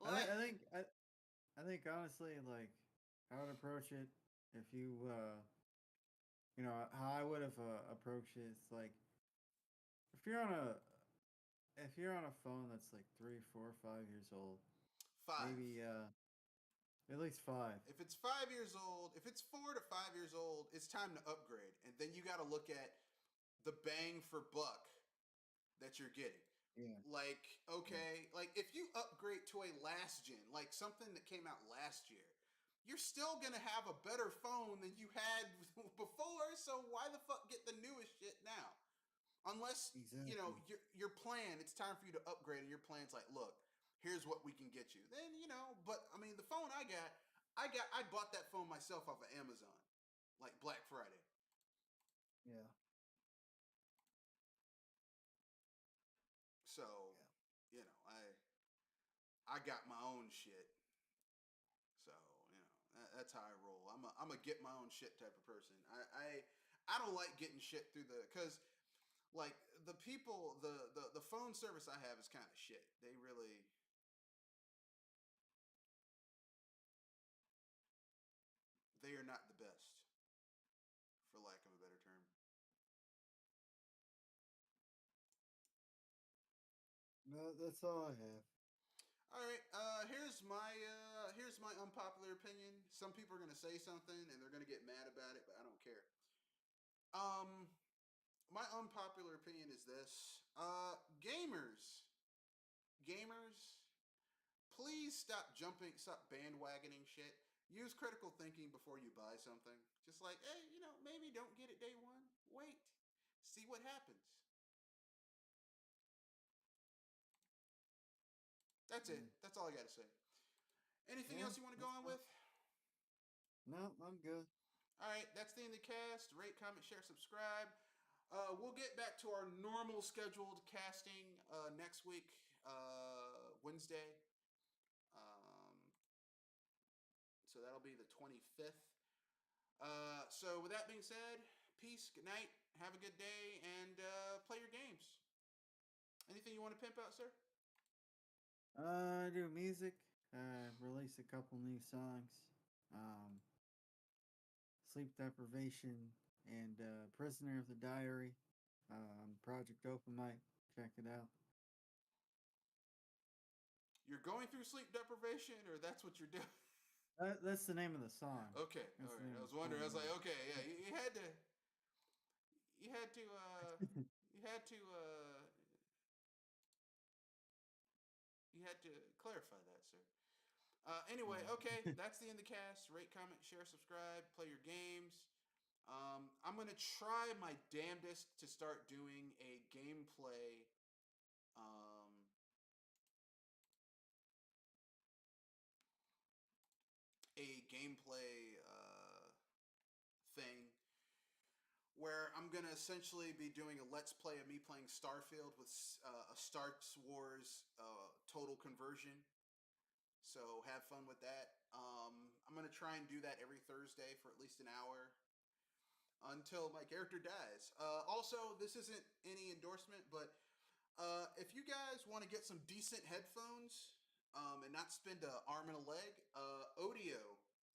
I think I think honestly, like, I would approach it if how I would have approached it. It's like if you're on a if you're on a phone that's like 3, 4, 5 years old, 5. maybe at least 5. If it's 5 years old, if it's 4 to 5 years old, it's time to upgrade. And then you got to look at the bang for buck that you're getting. Yeah, Like, yeah, okay, like if you upgrade to a last gen, like something that came out last year, you're still gonna have a better phone than you had before. So why the fuck get the newest shit now? Unless Exactly. your plan, it's time for you to upgrade, and your plan's like, look, here's what we can get you. Then but I mean, the phone I bought that phone myself off of Amazon, like Black Friday. Yeah. So, I got my own shit. So, that's how I roll. I'm a get my own shit type of person. I don't like getting shit through cuz like the people the phone service I have is kind of shit. They really they are not the best, for lack of a better term. No, that's all I have. All right, here's my unpopular opinion. Some people are gonna say something and they're gonna get mad about it, but I don't care. Um, my unpopular opinion is this: gamers, please stop bandwagoning shit. Use critical thinking before you buy something. Just like, hey, maybe don't get it day one. Wait, see what happens. That's it. Mm. That's all I got to say. Anything Yeah, else you want to go that's on fine. with? No, I'm good. All right, that's the end of the cast. Rate, comment, share, subscribe. We'll get back to our normal scheduled casting next week, Wednesday. Um, so that'll be the 25th. So with that being said, peace, good night, have a good day, and play your games. Anything you want to pimp out, sir? I do music. Release a couple new songs. Um, Sleep Deprivation and Prisoner of the Diary. Project Open Mic. Check it out. You're going through sleep deprivation, or that's what you're doing? That's the name of the song. Okay, That's all the right. name I of was the song. wondering. I was like, okay, yeah, you had to, you had to, you had to, you had to clarify that, sir. Anyway, okay, Yeah. that's the end of the cast. Rate, comment, share, subscribe, play your games. I'm gonna try my damnedest to start doing um, a gameplay thing where I'm gonna essentially be doing a let's play of me playing Starfield with a Star Wars total conversion. So have fun with that. I'm gonna try and do that every Thursday for at least an hour until my character dies. Also, this isn't any endorsement, but if you guys want to get some decent headphones and not spend an arm and a leg, Audio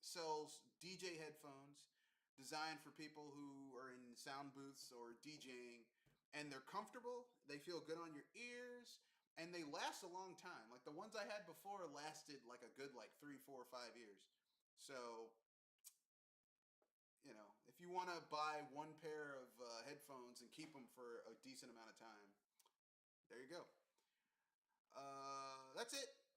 sells DJ headphones designed for people who are in sound booths or DJing, and they're comfortable. They feel good on your ears, and they last a long time. Like the ones I had before lasted like a good 3, 4, 5 years. So if you want to buy one pair of headphones and keep them for a decent amount of time, there you go. That's it.